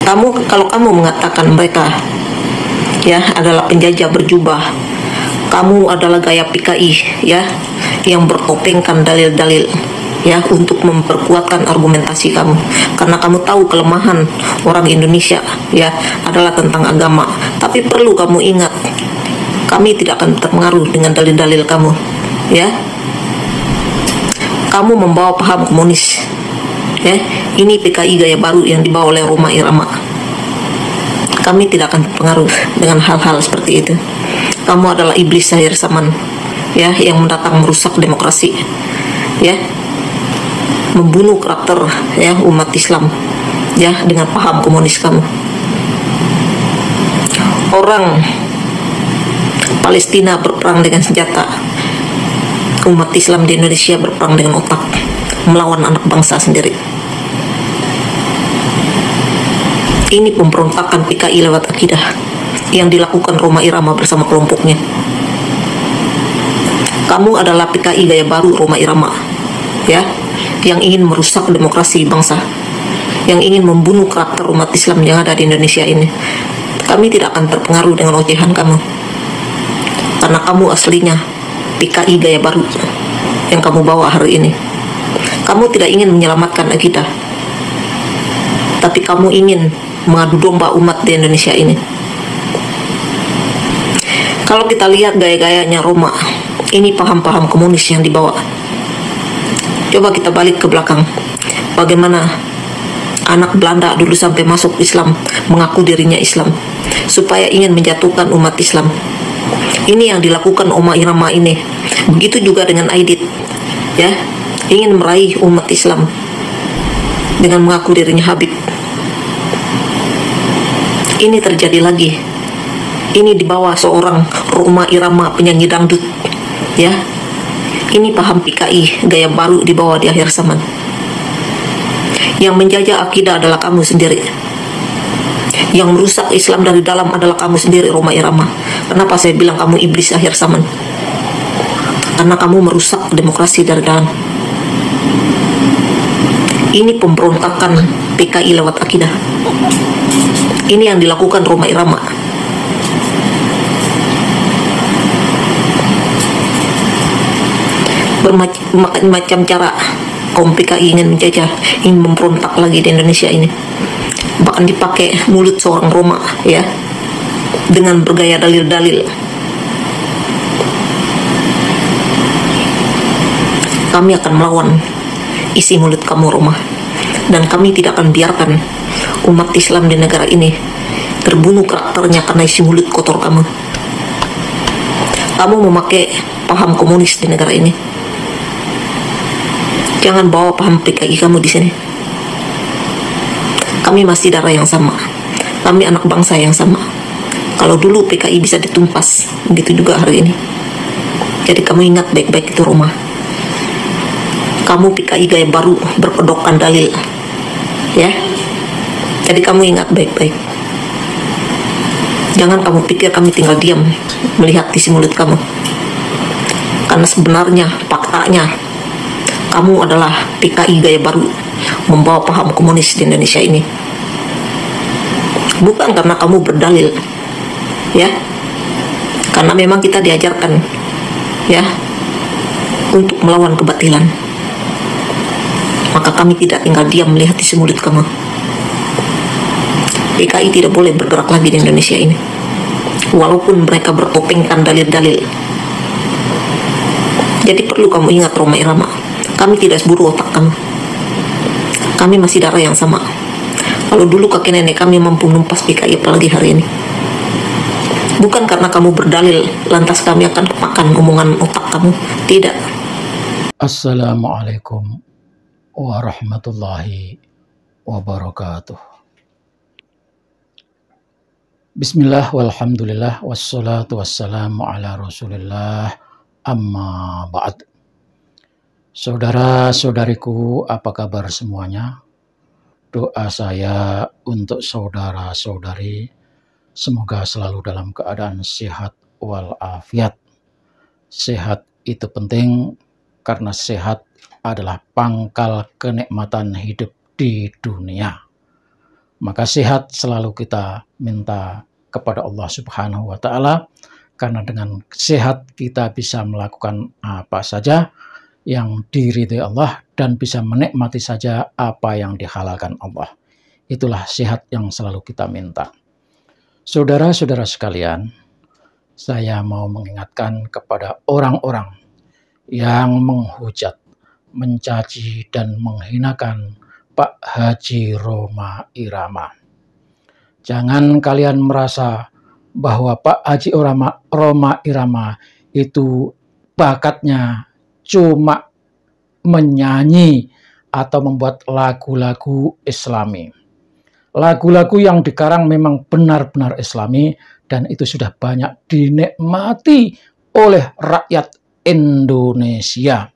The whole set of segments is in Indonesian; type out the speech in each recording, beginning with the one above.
Kalau kamu mengatakan mereka ya adalah penjajah berjubah, kamu adalah gaya PKI ya yang bertopengkan dalil-dalil ya untuk memperkuatkan argumentasi kamu, karena kamu tahu kelemahan orang Indonesia ya adalah tentang agama. Tapi perlu kamu ingat, kami tidak akan terpengaruh dengan dalil-dalil kamu ya. Kamu membawa paham komunis ya, ini PKI gaya baru yang dibawa oleh Rhoma Irama. Kami tidak akan terpengaruh dengan hal-hal seperti itu. Kamu adalah iblis akhir zaman ya, yang mendatang merusak demokrasi ya, membunuh karakter ya umat Islam ya dengan paham komunis kamu. Orang Palestina berperang dengan senjata, umat Islam di Indonesia berperang dengan otak, melawan anak bangsa sendiri. Ini pemberontakan PKI lewat akidah yang dilakukan Rhoma Irama bersama kelompoknya. Kamu adalah PKI gaya baru Rhoma Irama ya, yang ingin merusak demokrasi bangsa, yang ingin membunuh karakter umat Islam yang ada di Indonesia ini. Kami tidak akan terpengaruh dengan ocehan kamu, karena kamu aslinya PKI gaya baru yang kamu bawa hari ini. Kamu tidak ingin menyelamatkan akidah, tapi kamu ingin mengadu domba umat di Indonesia ini. Kalau kita lihat gaya-gayanya Roma, ini paham-paham komunis yang dibawa. Coba kita balik ke belakang, bagaimana anak Belanda dulu sampai masuk Islam, mengaku dirinya Islam, supaya ingin menjatuhkan umat Islam. Ini yang dilakukan Rhoma Irama ini. Begitu juga dengan Aidit ya, ingin meraih umat Islam dengan mengaku dirinya Habib. Ini terjadi lagi. Ini dibawa seorang Rhoma Irama penyanyi dangdut ya. Ini paham PKI gaya baru dibawa di akhir zaman. Yang menjajah akidah adalah kamu sendiri. Yang merusak Islam dari dalam adalah kamu sendiri Rhoma Irama. Kenapa saya bilang kamu iblis akhir zaman? Karena kamu merusak demokrasi dari dalam. Ini pemberontakan PKI lewat akidah. Ini yang dilakukan Rhoma Irama. Bermacam-macam cara kaum PKI ingin menjajah, ingin memberontak lagi di Indonesia ini. Bahkan dipakai mulut seorang Roma ya, dengan bergaya dalil-dalil. Kami akan melawan isi mulut kamu Roma, dan kami tidak akan biarkan umat Islam di negara ini terbunuh karakternya karena isi mulut kotor kamu. Kamu memakai paham komunis di negara ini. Jangan bawa paham PKI kamu di sini. Kami masih darah yang sama. Kami anak bangsa yang sama. Kalau dulu PKI bisa ditumpas, begitu juga hari ini. Jadi kamu ingat baik-baik itu Roma. Kamu PKI gaya baru berpedokkan dalil ya. Jadi kamu ingat baik-baik. Jangan kamu pikir kami tinggal diam melihat isi mulut kamu. Karena sebenarnya faktanya kamu adalah PKI gaya baru membawa paham komunis di Indonesia ini. Bukan karena kamu berdalil ya, karena memang kita diajarkan ya untuk melawan kebatilan. Maka kami tidak tinggal diam melihat isi mulut kamu. PKI tidak boleh bergerak lagi di Indonesia ini, walaupun mereka bertopengkan dalil-dalil. Jadi perlu kamu ingat Rhoma Irama, kami tidak seburu otak kamu. Kami masih darah yang sama. Kalau dulu kakek nenek kami mampu menumpas PKI, apalagi hari ini. Bukan karena kamu berdalil lantas kami akan makan omongan otak kamu. Tidak. Assalamualaikum warahmatullahi wabarakatuh. Bismillah walhamdulillah wassalatu wassalamu ala rasulillah, amma ba'd. Saudara-saudariku, apa kabar semuanya? Doa saya untuk saudara-saudari, semoga selalu dalam keadaan sehat walafiat. Sehat itu penting karena sehat adalah pangkal kenikmatan hidup di dunia. Maka sehat selalu kita minta kepada Allah Subhanahu wa Ta'ala, karena dengan sehat kita bisa melakukan apa saja yang diridhai Allah dan bisa menikmati saja apa yang dihalalkan Allah. Itulah sehat yang selalu kita minta. Saudara-saudara sekalian, saya mau mengingatkan kepada orang-orang yang menghujat, mencaci, dan menghinakan Pak Haji Rhoma Irama. Jangan kalian merasa bahwa Pak Haji Rhoma Irama itu bakatnya cuma menyanyi atau membuat lagu-lagu Islami. Lagu-lagu yang dikarang memang benar-benar Islami, dan itu sudah banyak dinikmati oleh rakyat Indonesia.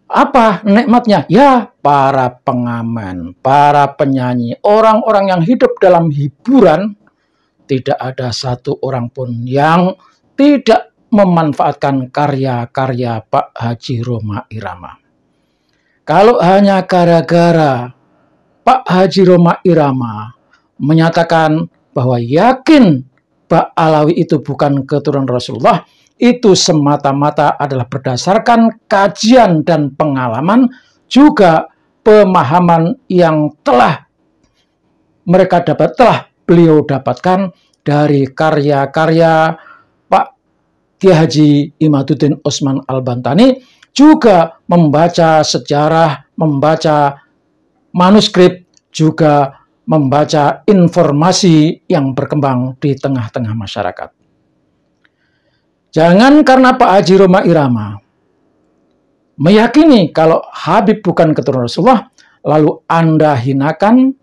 Apa nikmatnya? Ya, para pengamen, para penyanyi, orang-orang yang hidup dalam hiburan, tidak ada satu orang pun yang tidak memanfaatkan karya-karya Pak Haji Rhoma Irama. Kalau hanya gara-gara Pak Haji Rhoma Irama menyatakan bahwa yakin Pak Alawi itu bukan keturunan Rasulullah, itu semata-mata adalah berdasarkan kajian dan pengalaman, juga pemahaman yang telah beliau dapatkan dari karya-karya Pak Kiai Haji Imaduddin Utsman Al-Bantani, juga membaca sejarah, membaca manuskrip, juga membaca informasi yang berkembang di tengah-tengah masyarakat. Jangan karena Pak Haji Rhoma Irama meyakini kalau Habib bukan keturunan Rasulullah, lalu Anda hinakan,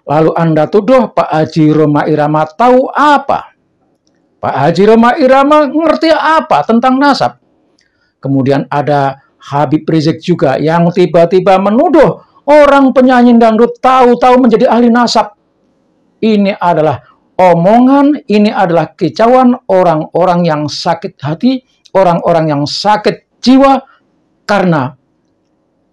lalu Anda tuduh Pak Haji Rhoma Irama tahu apa. Pak Haji Rhoma Irama ngerti apa tentang nasab. Kemudian ada Habib Rizik juga yang tiba-tiba menuduh orang penyanyi dangdut tahu-tahu menjadi ahli nasab. Ini adalah omongan, ini adalah kicauan orang-orang yang sakit hati, orang-orang yang sakit jiwa. Karena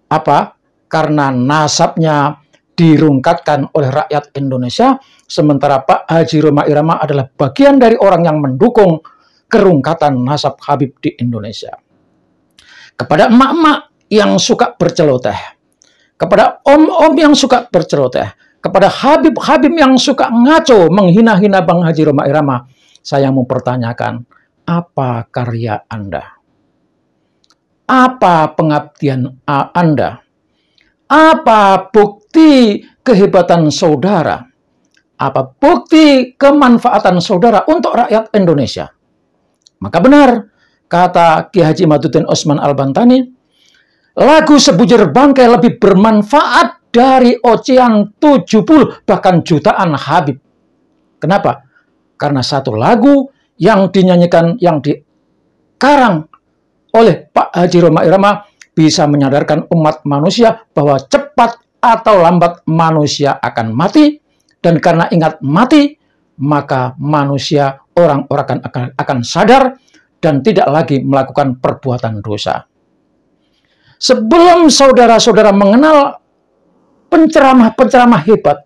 apa? Karena nasabnya dirungkatkan oleh rakyat Indonesia, sementara Pak Haji Rhoma Irama adalah bagian dari orang yang mendukung kerungkatan nasab Habib di Indonesia. Kepada emak-emak yang suka berceloteh, kepada om-om yang suka berceloteh, kepada Habib-Habib yang suka ngaco menghina-hina Bang Haji Rhoma Irama, saya mau pertanyakan, apa karya Anda? Apa pengabdian Anda? Apa bukti kehebatan saudara? Apa bukti kemanfaatan saudara untuk rakyat Indonesia? Maka benar kata Kiai Haji Imaduddin Utsman Al-Bantani, lagu Sebujur Bangkai lebih bermanfaat dari ocehan 70 bahkan jutaan Habib. Kenapa? Karena satu lagu yang dinyanyikan, yang dikarang oleh Pak Haji Rhoma Irama bisa menyadarkan umat manusia bahwa cepat atau lambat manusia akan mati, dan karena ingat mati, maka manusia, orang-orang akan sadar dan tidak lagi melakukan perbuatan dosa. Sebelum saudara-saudara mengenal penceramah-penceramah hebat,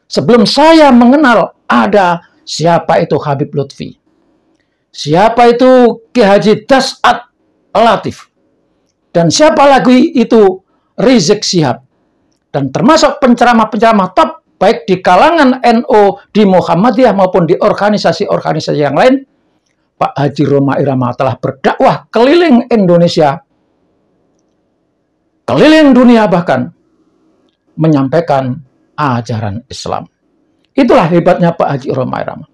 sebelum saya mengenal ada siapa itu Habib Lutfi, siapa itu Kiai Haji Das'at Latif, dan siapa lagi itu Rizik Syihab, dan termasuk penceramah-penceramah top baik di kalangan NU, di Muhammadiyah maupun di organisasi-organisasi yang lain, Pak Haji Rhoma Irama telah berdakwah keliling Indonesia, keliling dunia bahkan, menyampaikan ajaran Islam. Itulah hebatnya Pak Haji Rhoma Irama.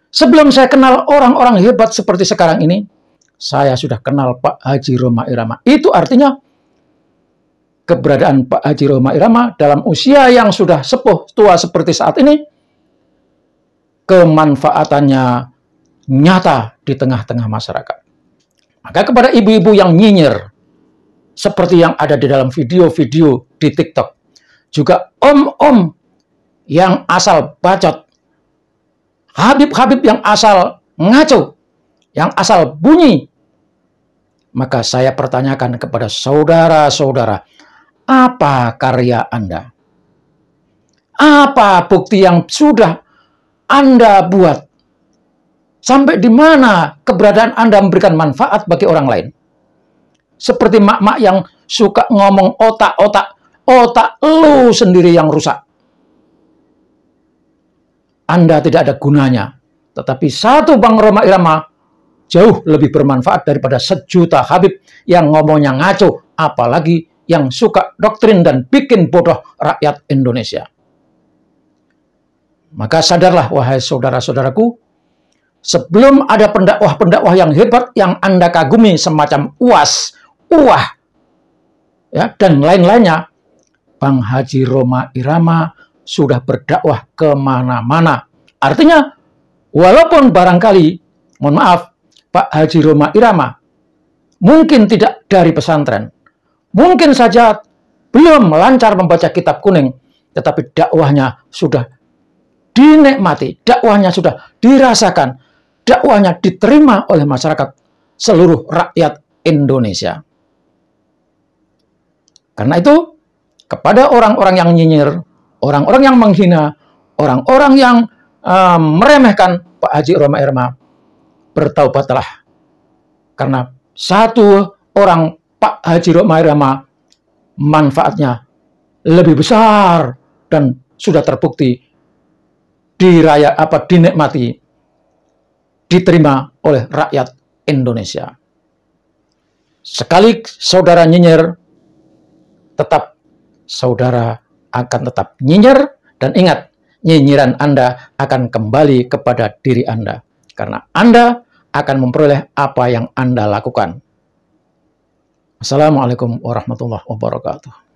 Sebelum saya kenal orang-orang hebat seperti sekarang ini, saya sudah kenal Pak Haji Rhoma Irama. Itu artinya keberadaan Pak Haji Rhoma Irama dalam usia yang sudah sepuh tua seperti saat ini, kemanfaatannya nyata di tengah-tengah masyarakat. Maka kepada ibu-ibu yang nyinyir, seperti yang ada di dalam video-video di TikTok, juga om-om yang asal bacot, Habib-Habib yang asal ngaco, yang asal bunyi, maka saya pertanyakan kepada saudara-saudara, apa karya Anda? Apa bukti yang sudah Anda buat? Sampai di mana keberadaan Anda memberikan manfaat bagi orang lain? Seperti mak-mak yang suka ngomong otak lu sendiri yang rusak. Anda tidak ada gunanya. Tetapi satu Bang Rhoma Irama jauh lebih bermanfaat daripada sejuta Habib yang ngomongnya ngaco, apalagi yang suka doktrin dan bikin bodoh rakyat Indonesia. Maka sadarlah, wahai saudara-saudaraku, sebelum ada pendakwah-pendakwah yang hebat yang Anda kagumi semacam UAS, UAH, ya, dan lain-lainnya, Bang Haji Rhoma Irama sudah berdakwah kemana-mana. Artinya, walaupun barangkali, mohon maaf, Pak Haji Rhoma Irama mungkin tidak dari pesantren, mungkin saja belum lancar membaca kitab kuning, tetapi dakwahnya sudah dinikmati, dakwahnya sudah dirasakan, dakwahnya diterima oleh masyarakat seluruh rakyat Indonesia. Karena itu, kepada orang-orang yang nyinyir, orang-orang yang menghina, orang-orang yang meremehkan Pak Haji Rhoma Irama, bertaubatlah. Karena satu orang Pak Haji Rhoma Irama manfaatnya lebih besar dan sudah terbukti dinikmati, diterima oleh rakyat Indonesia. Sekali saudara nyinyir, tetap saudara akan tetap nyinyir, dan ingat, nyinyiran Anda akan kembali kepada diri Anda. Karena Anda akan memperoleh apa yang Anda lakukan. Assalamualaikum warahmatullahi wabarakatuh.